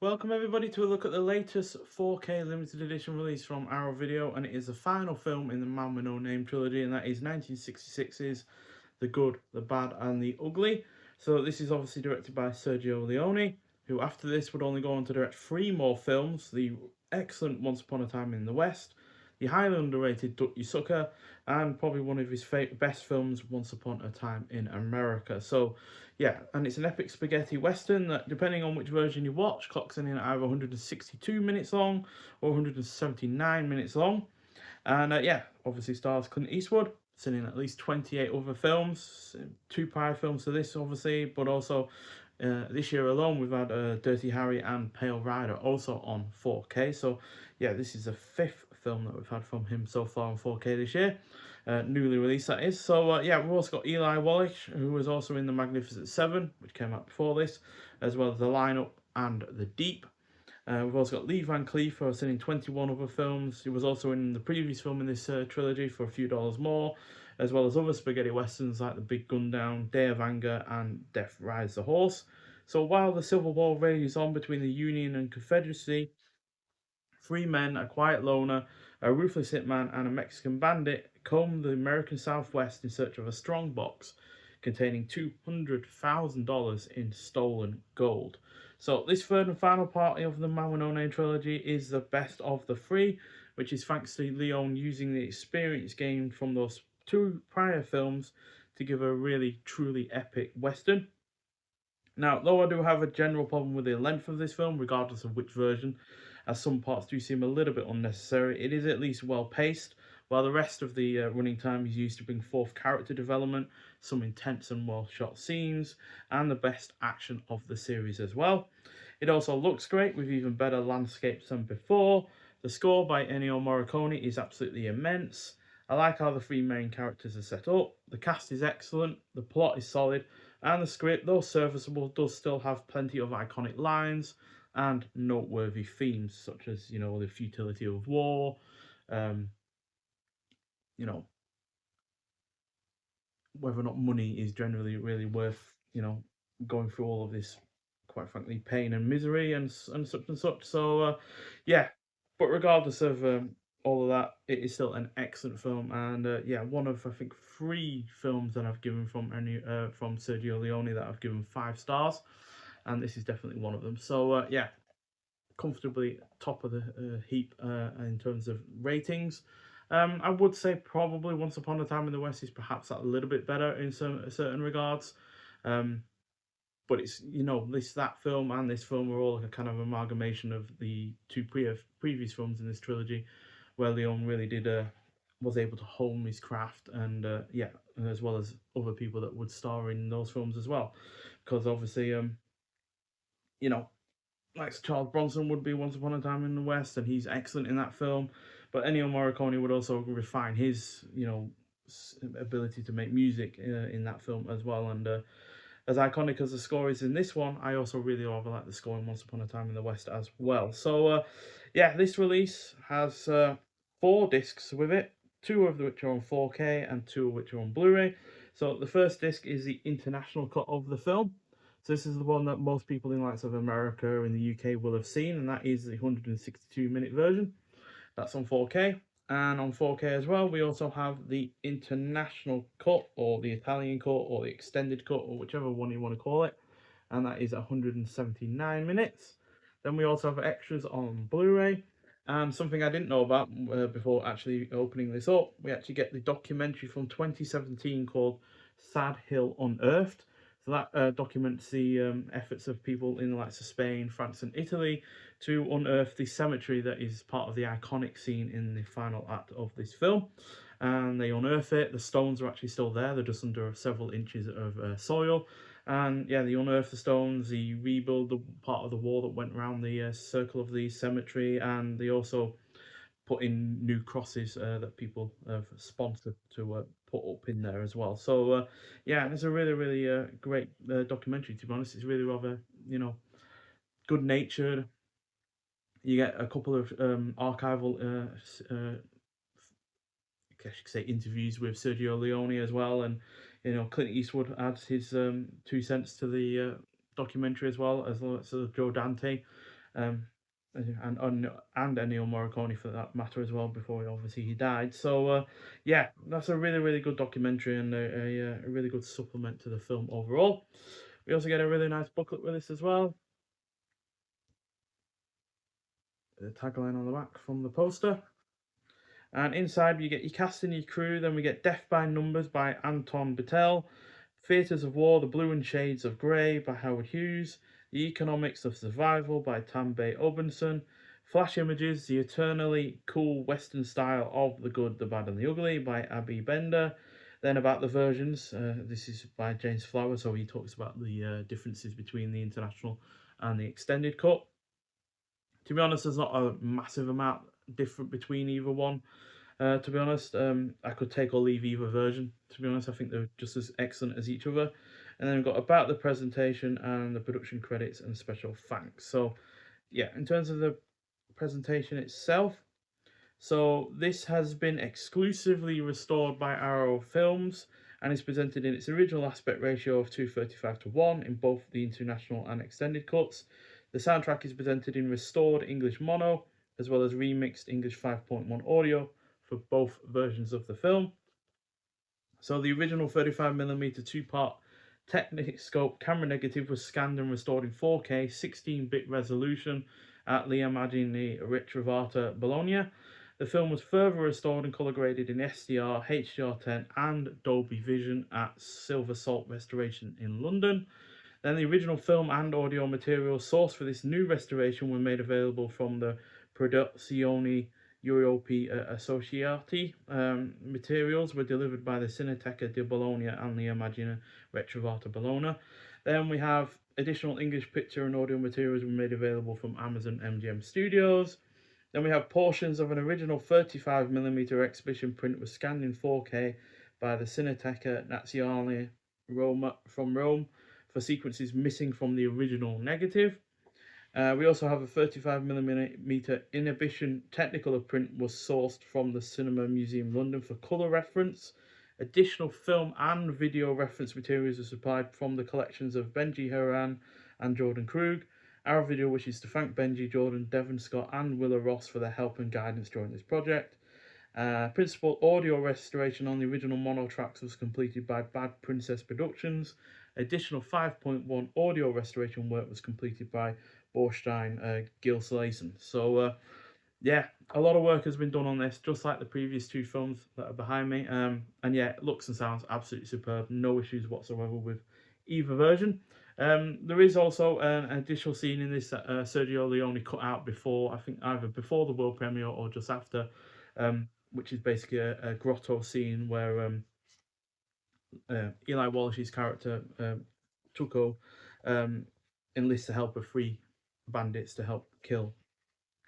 Welcome everybody to a look at the latest 4K limited edition release from Arrow Video, and it is the final film in the Man with No Name trilogy, and that is 1966's The Good, the Bad and the Ugly. So this is obviously directed by Sergio Leone, who after this would only go on to direct 3 more films: the excellent Once Upon a Time in the West, the highly underrated Duck You Sucker, and probably one of his best films, Once Upon a Time in America. So yeah, and it's an epic spaghetti western that, depending on which version you watch, clocks in at either 162 minutes long or 179 minutes long. And yeah, obviously stars Clint Eastwood, seen in at least 28 other films, 2 prior films to this, obviously, but also this year alone we've had Dirty Harry and Pale Rider also on 4K. So yeah, this is the 5th film that we've had from him so far on 4K this year, newly released that is. So yeah, we've also got Eli Wallach, who was also in The Magnificent Seven, which came out before this, as well as The Lineup and The Deep. We've also got Lee Van Cleef, who I've seen in 21 other films. He was also in the previous film in this trilogy for a few dollars more, as well as other spaghetti westerns like The Big Gun Down, Day of Anger, and Death Rides the Horse. So while the Civil War rages on between the Union and Confederacy, 3 men, a quiet loner, a ruthless hitman, and a Mexican bandit comb the American Southwest in search of a strong box containing $200,000 in stolen gold. So this third and final part of the Man with No Name trilogy is the best of the 3, which is thanks to Leone using the experience gained from those 2 prior films to give a really truly epic western. Now, though I do have a general problem with the length of this film, regardless of which version, as some parts do seem a little bit unnecessary, it is at least well paced, while the rest of the running time is used to bring forth character development, some intense and well shot scenes, and the best action of the series as well. It also looks great with even better landscapes than before. The score by Ennio Morricone is absolutely immense. I like how the 3 main characters are set up. The cast is excellent, the plot is solid, and the script, though serviceable, does still have plenty of iconic lines and noteworthy themes, such as, the futility of war, um, you know, whether or not money is generally really worth, going through all of this, quite frankly, pain and misery and such and such. So, yeah, but regardless of all of that, it is still an excellent film, and yeah, one of I think 3 films that I've given from Sergio Leone that I've given 5 stars, and this is definitely one of them. So yeah, comfortably top of the heap in terms of ratings. I would say probably Once Upon a Time in the West is perhaps a little bit better in some certain regards. Um, but it's, that film and this film were all a kind of amalgamation of the 2 previous films in this trilogy, where Leon really did was able to hone his craft, and yeah, as well as other people that would star in those films as well, because obviously you know like Charles Bronson would be Once Upon a Time in the West, and he's excellent in that film. But Ennio Morricone would also refine his, ability to make music in that film as well. And as iconic as the score is in this one, I also really like the score in Once Upon a Time in the West as well. So yeah, this release has 4 discs with it, 2 of which are on 4K and 2 of which are on Blu-ray. So the first disc is the international cut of the film. So this is the one that most people in likes of America and the UK will have seen, and that is the 162-minute version. That's on 4K. And on 4K as well, we also have the international cut, or the Italian cut, or the extended cut, or whichever one you want to call it. And that is 179 minutes. Then we also have extras on Blu-ray. And something I didn't know about before actually opening this up, we actually get the documentary from 2017 called Sad Hill Unearthed. So that documents the efforts of people in the likes of Spain, France, and Italy to unearth the cemetery that is part of the iconic scene in the final act of this film. And they unearth it. The stones are actually still there. They're just under several inches of soil. And yeah, they unearth the stones. They rebuild the part of the wall that went around the circle of the cemetery, and they also put in new crosses that people have sponsored to put up in there as well. So yeah, it's a really, really great documentary. To be honest, it's really rather, good natured. You get a couple of archival, I guess you could say, interviews with Sergio Leone as well, and Clint Eastwood adds his 2 cents to the documentary as well as Joe Dante. um, and Ennio Morricone for that matter as well. Before obviously he died. So yeah, that's a really good documentary and a really good supplement to the film overall. We also get a really nice booklet with this as well. The tagline on the back from the poster. And inside you get your cast and your crew. Then we get Death by Numbers by Anton Bittel, Theatres of War, The Blue and Shades of Grey by Howard Hughes, The Economics of Survival by Tambay Obenson, Flash Images, The Eternally Cool Western Style of The Good, the Bad and the Ugly by Abby Bender. Then about the versions, this is by James Flower, so he talks about the differences between the international and the extended cut. To be honest, there's not a massive amount different between either one. To be honest, I could take or leave either version. To be honest, I think they're just as excellent as each other. And then we've got about the presentation and the production credits and special thanks. So, yeah, in terms of the presentation itself, so this has been exclusively restored by Arrow Films and is presented in its original aspect ratio of 2:35:1 in both the international and extended cuts. The soundtrack is presented in restored English mono as well as remixed English 5.1 audio for both versions of the film. So the original 35mm two-part Techniscope camera negative was scanned and restored in 4K 16-bit resolution at l'Immagine Ritrovata Bologna. The film was further restored and color graded in SDR, HDR10 and Dolby Vision at Silver Salt Restoration in London. Then the original film and audio materials sourced for this new restoration were made available from the Produzioni Europe Associati. Materials were delivered by the Cineteca di Bologna and the Immagine Retrovata Bologna. Then we have additional English picture and audio materials were made available from Amazon MGM Studios. Then we have portions of an original 35mm exhibition print was scanned in 4K by the Cineteca Nazionale Roma from Rome for sequences missing from the original negative. We also have a 35mm Inhibition Technicolor print was sourced from the Cinema Museum London for colour reference. Additional film and video reference materials are supplied from the collections of Benji Haran and Jordan Krug. Our video wishes to thank Benji, Jordan, Devon Scott and Willa Ross for their help and guidance during this project. Principal audio restoration on the original mono tracks was completed by Bad Princess Productions. Additional 5.1 audio restoration work was completed by Borstein Gilslason. So yeah, a lot of work has been done on this, just like the previous two films that are behind me. And yeah, looks and sounds absolutely superb. No issues whatsoever with either version. There is also an additional scene in this that Sergio Leone cut out before, I think either before the world premiere or just after, which is basically a grotto scene where Eli Wallach's character, Tuco, enlists the help of three bandits to help kill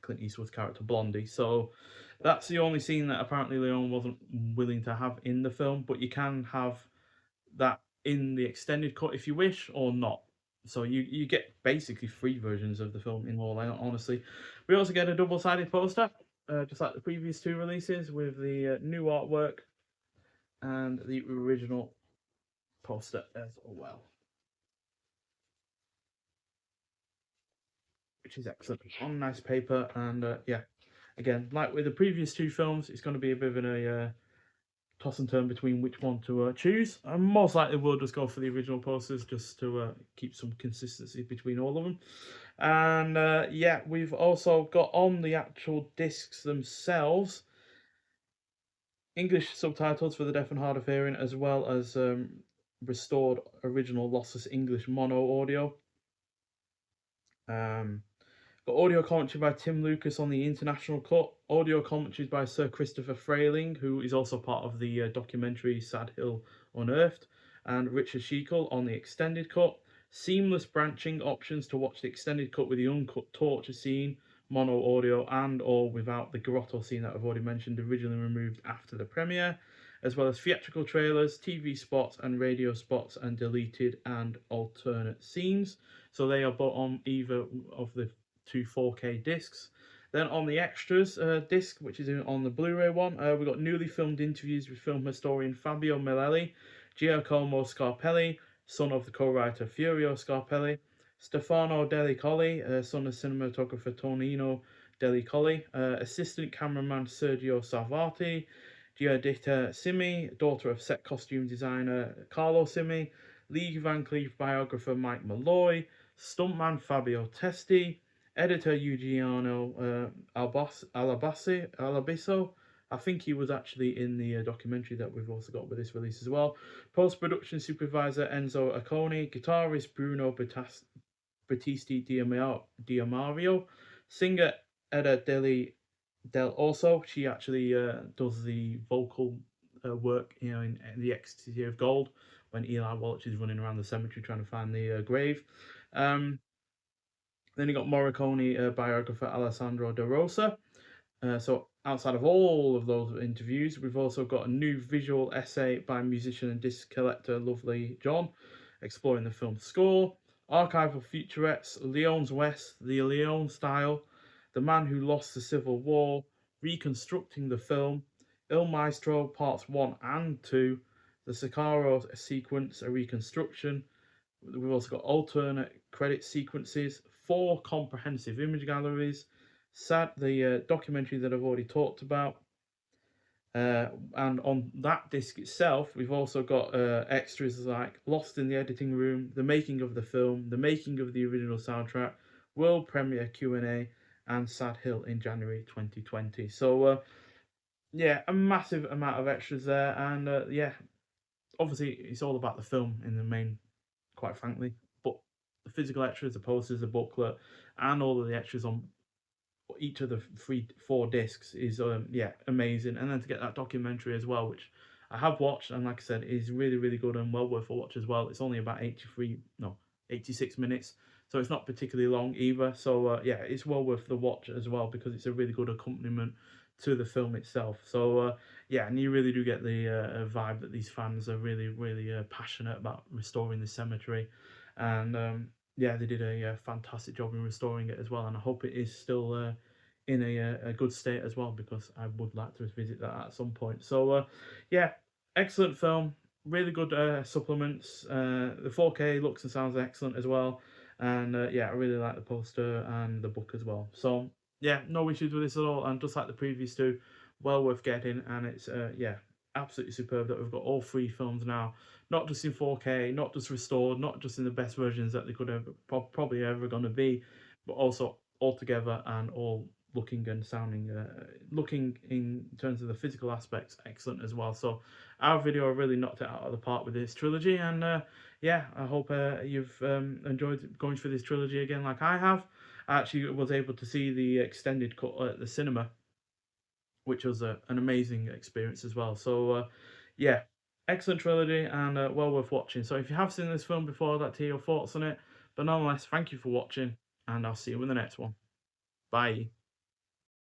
Clint Eastwood's character Blondie. So that's the only scene that apparently Leone wasn't willing to have in the film, but you can have that in the extended cut if you wish, or not. So you get basically three versions of the film in all honesty. We also get a double-sided poster, just like the previous two releases, with the new artwork and the original poster as well, which is excellent on nice paper. And yeah, again, like with the previous two films, it's going to be a bit of a toss and turn between which one to choose. I most likely will just go for the original posters just to keep some consistency between all of them. And yeah, we've also got on the actual discs themselves English subtitles for the deaf and hard of hearing, as well as restored original lossless English mono audio. Got audio commentary by Tim Lucas on the international cut, audio commentaries by Sir Christopher Frayling, who is also part of the documentary Sad Hill Unearthed, and Richard Schickel on the extended cut, seamless branching options to watch the extended cut with the uncut torture scene, mono audio and or without the grotto scene that I've already mentioned, originally removed after the premiere, as well as theatrical trailers, TV spots and radio spots and deleted and alternate scenes. So they are both on either of the two 4K discs. Then on the extras disc, which is on the Blu-ray one, we've got newly filmed interviews with film historian Fabio Melelli, Giacomo Scarpelli, son of the co-writer Furio Scarpelli, Stefano Deli Colli, son of cinematographer Tonino Deli Colli, assistant cameraman Sergio Salvati, Giuditta Simi, daughter of set costume designer Carlo Simi, Lee Van Cleef biographer Mike Malloy, stuntman Fabio Testi, editor Eugenio Alabiso. I think he was actually in the documentary that we've also got with this release as well. Post-production supervisor Enzo Acconi, guitarist Bruno Battisti Diamario, singer Eda Del Orso. She actually does the vocal work, in the Ecstasy of Gold when Eli Wallach is running around the cemetery trying to find the grave. Um, then you got Morricone biographer Alessandro De Rosa. So outside of all of those interviews, we've also got a new visual essay by musician and disc collector Lovely John, exploring the film's score, archival featurettes, Leon's West, the Leon style, The Man Who Lost the Civil War, reconstructing the film, Il Maestro parts 1 and 2, the Sicario sequence, a reconstruction. We've also got alternate credit sequences, 4 comprehensive image galleries, the documentary that I've already talked about. And on that disc itself, we've also got extras like Lost in the Editing Room, the making of the film, the making of the original soundtrack, world premiere Q&A, and Sad Hill in January 2020. So yeah, a massive amount of extras there, and yeah, obviously it's all about the film in the main, quite frankly. But the physical extras, the posters, the booklet, and all of the extras on each of the 4 discs is yeah, amazing. And then to get that documentary as well, which I have watched, and like I said, is really really good and well worth a watch as well. It's only about 86 minutes, so it's not particularly long either. So yeah, it's well worth the watch as well because it's a really good accompaniment to the film itself. So yeah, and you really do get the vibe that these fans are really really passionate about restoring the cemetery, and yeah, they did a fantastic job in restoring it as well, and I hope it is still in a good state as well because I would like to visit that at some point. So yeah, excellent film, really good supplements. The 4K looks and sounds excellent as well, and yeah, I really like the poster and the book as well. So yeah, no issues with this at all, and just like the previous two, well worth getting, and it's yeah, absolutely superb that we've got all 3 films now, not just in 4K, not just restored, not just in the best versions that they could have probably ever going to be, but also all together and all looking and sounding, looking in terms of the physical aspects, excellent as well. So our video really knocked it out of the park with this trilogy, and yeah, I hope you've enjoyed going through this trilogy again like I have. I actually was able to see the extended cut at the cinema, which was an amazing experience as well. So yeah, excellent trilogy and well worth watching. So if you have seen this film before, I'd like to hear your thoughts on it. But nonetheless, thank you for watching, and I'll see you in the next one. Bye.